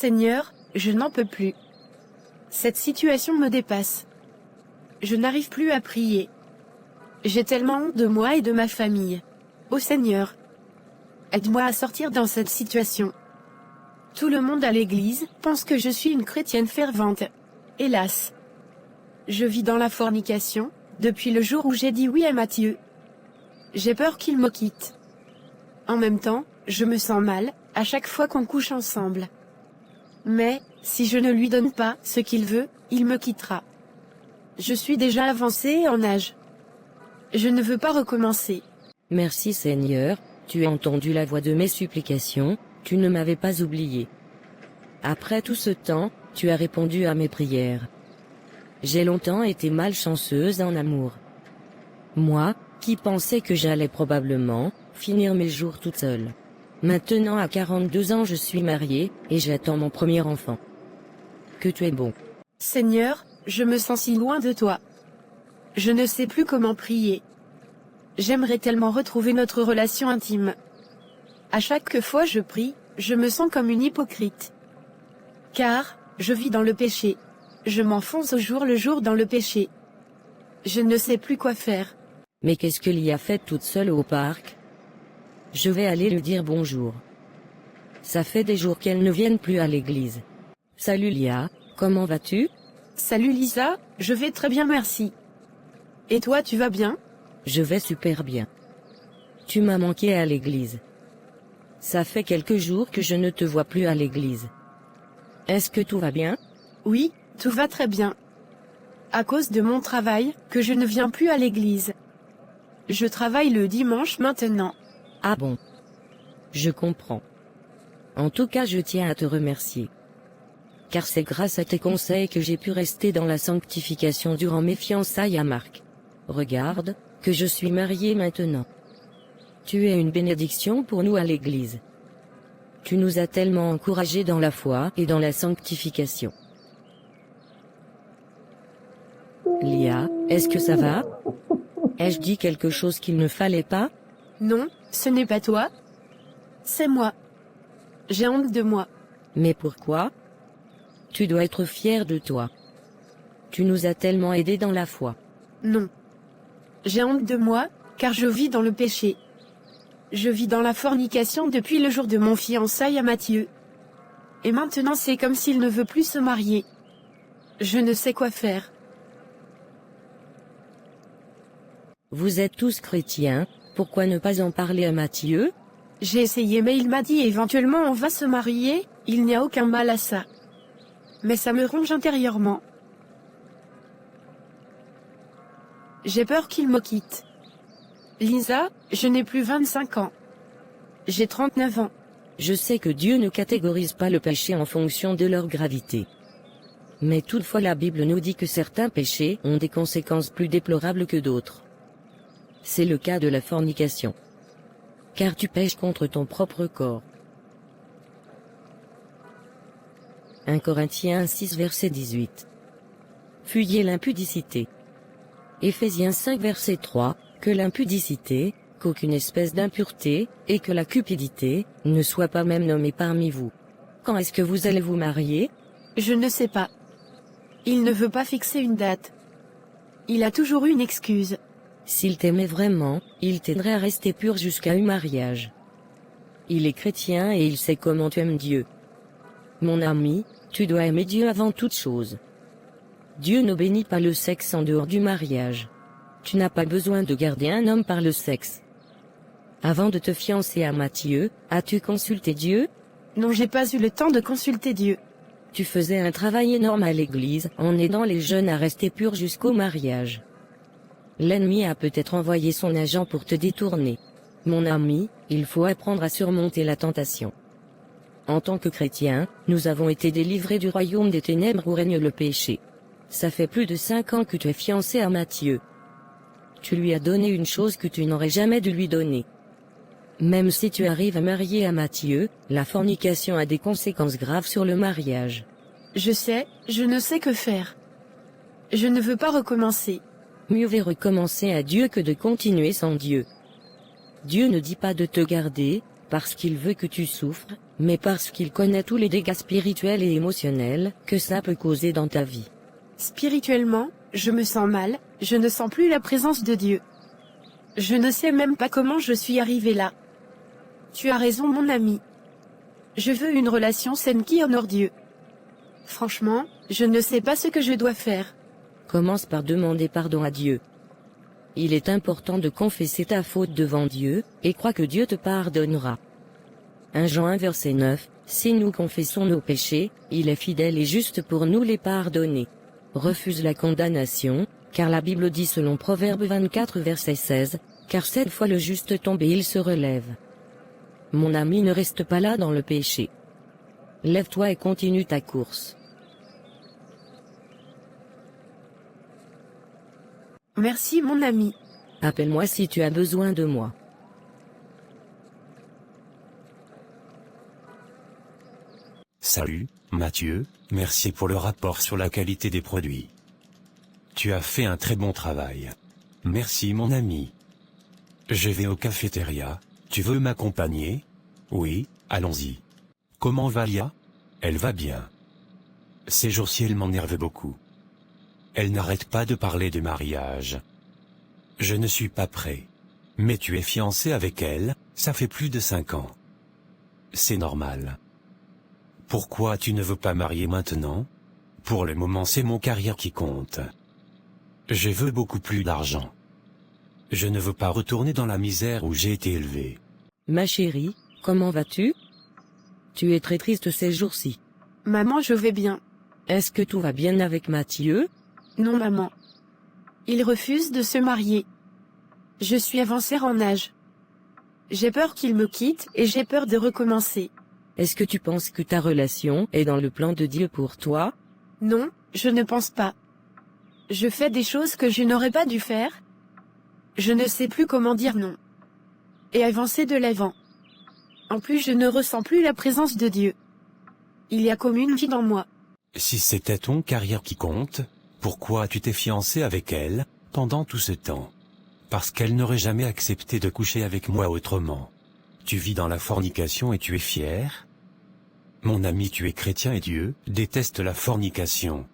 Seigneur, je n'en peux plus. Cette situation me dépasse. Je n'arrive plus à prier. J'ai tellement honte de moi et de ma famille. Ô Seigneur, aide-moi à sortir dans cette situation. Tout le monde à l'église pense que je suis une chrétienne fervente. Hélas, je vis dans la fornication, depuis le jour où j'ai dit oui à Matthieu. J'ai peur qu'il me quitte. En même temps, je me sens mal, à chaque fois qu'on couche ensemble. Mais, si je ne lui donne pas ce qu'il veut, il me quittera. Je suis déjà avancée en âge. Je ne veux pas recommencer. Merci Seigneur, tu as entendu la voix de mes supplications, tu ne m'avais pas oublié. Après tout ce temps, tu as répondu à mes prières. J'ai longtemps été malchanceuse en amour. Moi, qui pensais que j'allais probablement finir mes jours toute seule. Maintenant à 42 ans je suis mariée, et j'attends mon premier enfant. Que tu es bon. Seigneur, je me sens si loin de toi. Je ne sais plus comment prier. J'aimerais tellement retrouver notre relation intime. À chaque fois je prie, je me sens comme une hypocrite. Car, je vis dans le péché. Je m'enfonce au jour le jour dans le péché. Je ne sais plus quoi faire. Mais qu'est-ce que Lia fait toute seule au parc? Je vais aller lui dire bonjour. Ça fait des jours qu'elle ne vienne plus à l'église. Salut Lia, comment vas-tu? Salut Lisa, je vais très bien merci. Et toi tu vas bien? Je vais super bien. Tu m'as manqué à l'église. Ça fait quelques jours que je ne te vois plus à l'église. Est-ce que tout va bien? Oui, tout va très bien. À cause de mon travail, que je ne viens plus à l'église. Je travaille le dimanche maintenant. Ah bon? Je comprends. En tout cas je tiens à te remercier. Car c'est grâce à tes conseils que j'ai pu rester dans la sanctification durant mes fiançailles à Marc. Regarde, que je suis mariée maintenant. Tu es une bénédiction pour nous à l'église. Tu nous as tellement encouragés dans la foi et dans la sanctification. Lia, est-ce que ça va? Ai-je dit quelque chose qu'il ne fallait pas? Non, ce n'est pas toi. C'est moi. J'ai honte de moi. Mais pourquoi? Tu dois être fier de toi. Tu nous as tellement aidés dans la foi. Non. J'ai honte de moi, car je vis dans le péché. Je vis dans la fornication depuis le jour de mon fiançailles à Matthieu. Et maintenant c'est comme s'il ne veut plus se marier. Je ne sais quoi faire. Vous êtes tous chrétiens, pourquoi ne pas en parler à Matthieu? J'ai essayé mais il m'a dit éventuellement on va se marier, il n'y a aucun mal à ça. Mais ça me ronge intérieurement. J'ai peur qu'il me quitte. Lisa, je n'ai plus 25 ans. J'ai 39 ans. Je sais que Dieu ne catégorise pas le péché en fonction de leur gravité. Mais toutefois la Bible nous dit que certains péchés ont des conséquences plus déplorables que d'autres. C'est le cas de la fornication. Car tu pèches contre ton propre corps. 1 Corinthiens 6 verset 18. Fuyez l'impudicité. Éphésiens 5 verset 3, que l'impudicité, qu'aucune espèce d'impureté, et que la cupidité, ne soit pas même nommée parmi vous. Quand est-ce que vous allez vous marier? Je ne sais pas. Il ne veut pas fixer une date. Il a toujours eu une excuse. S'il t'aimait vraiment, il t'aiderait à rester pur jusqu'à un mariage. Il est chrétien et il sait comment tu aimes Dieu. Mon ami, tu dois aimer Dieu avant toute chose. Dieu ne bénit pas le sexe en dehors du mariage. Tu n'as pas besoin de garder un homme par le sexe. Avant de te fiancer à Matthieu, as-tu consulté Dieu? Non, j'ai pas eu le temps de consulter Dieu. Tu faisais un travail énorme à l'église en aidant les jeunes à rester purs jusqu'au mariage. L'ennemi a peut-être envoyé son agent pour te détourner. Mon ami, il faut apprendre à surmonter la tentation. En tant que chrétiens, nous avons été délivrés du royaume des ténèbres où règne le péché. Ça fait plus de 5 ans que tu es fiancé à Matthieu. Tu lui as donné une chose que tu n'aurais jamais dû lui donner. Même si tu arrives à marier à Matthieu, la fornication a des conséquences graves sur le mariage. Je sais, je ne sais que faire. Je ne veux pas recommencer. Mieux vaut recommencer à Dieu que de continuer sans Dieu. Dieu ne dit pas de te garder, parce qu'il veut que tu souffres, mais parce qu'il connaît tous les dégâts spirituels et émotionnels que ça peut causer dans ta vie. Spirituellement, je me sens mal, je ne sens plus la présence de Dieu. Je ne sais même pas comment je suis arrivé là. Tu as raison mon ami. Je veux une relation saine qui honore Dieu. Franchement, je ne sais pas ce que je dois faire. Commence par demander pardon à Dieu. Il est important de confesser ta faute devant Dieu, et crois que Dieu te pardonnera. 1 Jean 1 verset 9, si nous confessons nos péchés, il est fidèle et juste pour nous les pardonner. Refuse la condamnation, car la Bible dit selon Proverbe 24 verset 16, car 7 fois le juste tombe et il se relève. Mon ami, ne reste pas là dans le péché. Lève-toi et continue ta course. Merci mon ami. Appelle-moi si tu as besoin de moi. Salut, Mathieu, merci pour le rapport sur la qualité des produits. Tu as fait un très bon travail. Merci mon ami. Je vais au cafétéria, tu veux m'accompagner? Oui, allons-y. Comment va Lia? Elle va bien. Ces jours-ci elle m'énerve beaucoup. Elle n'arrête pas de parler de mariage. Je ne suis pas prêt. Mais tu es fiancé avec elle, ça fait plus de 5 ans. C'est normal. Pourquoi tu ne veux pas marier maintenant? Pour le moment c'est mon carrière qui compte. Je veux beaucoup plus d'argent. Je ne veux pas retourner dans la misère où j'ai été élevé. Ma chérie, comment vas-tu? Tu es très triste ces jours-ci. Maman, je vais bien. Est-ce que tout va bien avec Mathieu? Non maman. Il refuse de se marier. Je suis avancée en âge. J'ai peur qu'il me quitte et j'ai peur de recommencer. Est-ce que tu penses que ta relation est dans le plan de Dieu pour toi? Non, je ne pense pas. Je fais des choses que je n'aurais pas dû faire. Je ne sais plus comment dire non. Et avancer de l'avant. En plus, je ne ressens plus la présence de Dieu. Il y a comme une vide en moi. Si c'était ton carrière qui compte, pourquoi tu t'es fiancé avec elle, pendant tout ce temps? Parce qu'elle n'aurait jamais accepté de coucher avec moi autrement. Tu vis dans la fornication et tu es fier? Mon ami, tu es chrétien et Dieu déteste la fornication.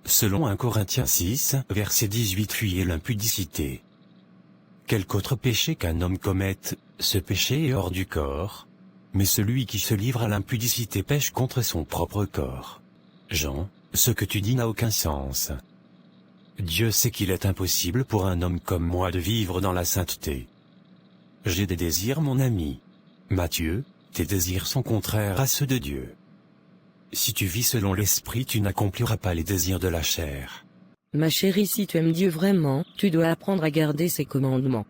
Selon 1 Corinthiens 6, verset 18, fuyez l'impudicité. Quelque autre péché qu'un homme commette, ce péché est hors du corps. Mais celui qui se livre à l'impudicité pêche contre son propre corps. Jean, ce que tu dis n'a aucun sens. Dieu sait qu'il est impossible pour un homme comme moi de vivre dans la sainteté. J'ai des désirs, mon ami. Mathieu, tes désirs sont contraires à ceux de Dieu. Si tu vis selon l'esprit, tu n'accompliras pas les désirs de la chair. Ma chérie, si tu aimes Dieu vraiment, tu dois apprendre à garder ses commandements.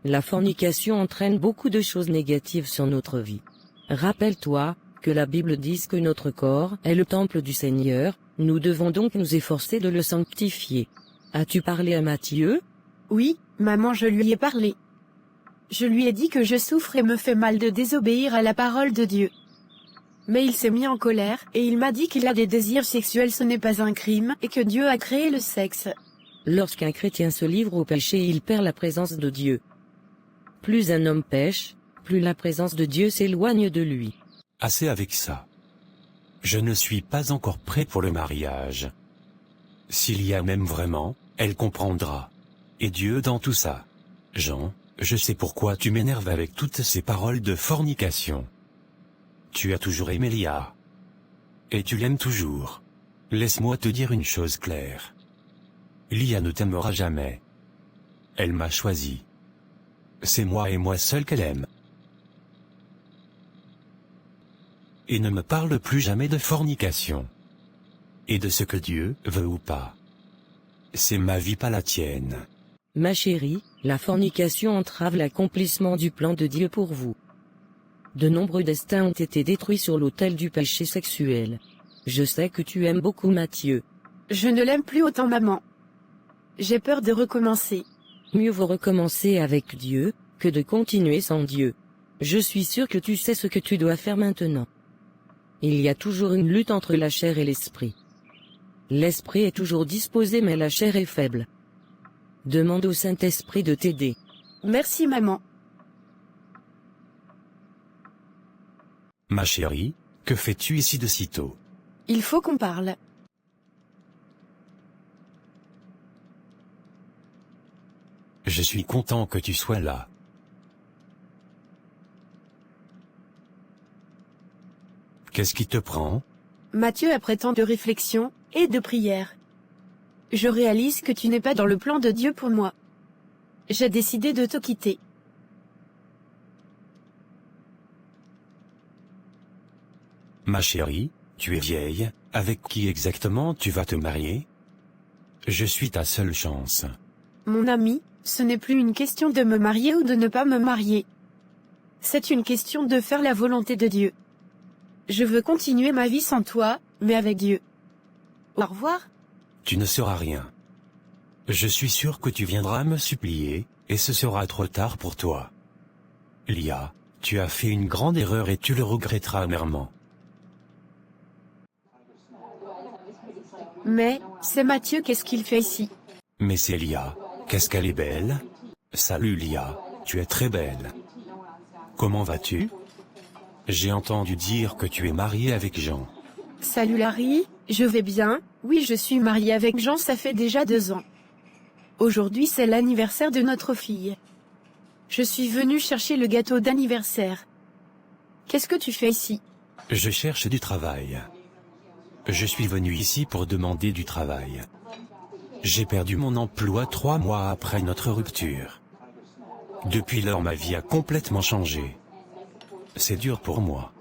La fornication entraîne beaucoup de choses négatives sur notre vie. Rappelle-toi que la Bible dit que notre corps est le temple du Seigneur, nous devons donc nous efforcer de le sanctifier. As-tu parlé à Mathieu? Oui, maman, je lui ai parlé. Je lui ai dit que je souffre et me fait mal de désobéir à la parole de Dieu. Mais il s'est mis en colère, et il m'a dit qu'il a des désirs sexuels, ce n'est pas un crime, et que Dieu a créé le sexe. Lorsqu'un chrétien se livre au péché, il perd la présence de Dieu. Plus un homme pêche, plus la présence de Dieu s'éloigne de lui. Assez avec ça. Je ne suis pas encore prêt pour le mariage. S'il y a même vraiment, elle comprendra. Et Dieu dans tout ça. Jean, je sais pourquoi tu m'énerves avec toutes ces paroles de fornication. Tu as toujours aimé Lia. Et tu l'aimes toujours. Laisse-moi te dire une chose claire. Lia ne t'aimera jamais. Elle m'a choisi. C'est moi et moi seul qu'elle aime. Et ne me parle plus jamais de fornication. Et de ce que Dieu veut ou pas. C'est ma vie, pas la tienne. Ma chérie, la fornication entrave l'accomplissement du plan de Dieu pour vous. De nombreux destins ont été détruits sur l'autel du péché sexuel. Je sais que tu aimes beaucoup Mathieu. Je ne l'aime plus autant, maman. J'ai peur de recommencer. Mieux vaut recommencer avec Dieu, que de continuer sans Dieu. Je suis sûr que tu sais ce que tu dois faire maintenant. Il y a toujours une lutte entre la chair et l'esprit. L'esprit est toujours disposé mais la chair est faible. Demande au Saint-Esprit de t'aider. Merci, maman. Ma chérie, que fais-tu ici de si tôt? Il faut qu'on parle. Je suis content que tu sois là. Qu'est-ce qui te prend? Mathieu, après tant de réflexion et de prière, je réalise que tu n'es pas dans le plan de Dieu pour moi. J'ai décidé de te quitter. Ma chérie, tu es vieille, avec qui exactement tu vas te marier? Je suis ta seule chance. Mon ami, ce n'est plus une question de me marier ou de ne pas me marier. C'est une question de faire la volonté de Dieu. Je veux continuer ma vie sans toi, mais avec Dieu. Au revoir. Tu ne seras rien. Je suis sûr que tu viendras me supplier, et ce sera trop tard pour toi. Lia, tu as fait une grande erreur et tu le regretteras amèrement. Mais, c'est Mathieu, qu'est-ce qu'il fait ici? Mais c'est Lia, qu'est-ce qu'elle est belle? Salut Lia, tu es très belle. Comment vas-tu? J'ai entendu dire que tu es mariée avec Jean. Salut Larry, je vais bien, oui je suis mariée avec Jean, ça fait déjà 2 ans. Aujourd'hui c'est l'anniversaire de notre fille. Je suis venue chercher le gâteau d'anniversaire. Qu'est-ce que tu fais ici? Je cherche du travail. Je suis venu ici pour demander du travail. J'ai perdu mon emploi 3 mois après notre rupture. Depuis lors ma vie a complètement changé. C'est dur pour moi.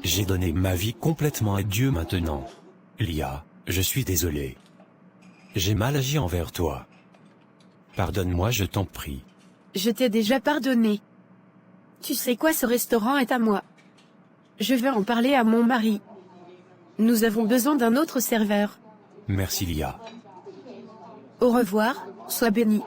J'ai donné ma vie complètement à Dieu maintenant. Lia, je suis désolé. J'ai mal agi envers toi. Pardonne-moi, je t'en prie. Je t'ai déjà pardonné. Tu sais quoi, ce restaurant est à moi. Je vais en parler à mon mari. Nous avons besoin d'un autre serveur. Merci Lia. Au revoir, sois bénie.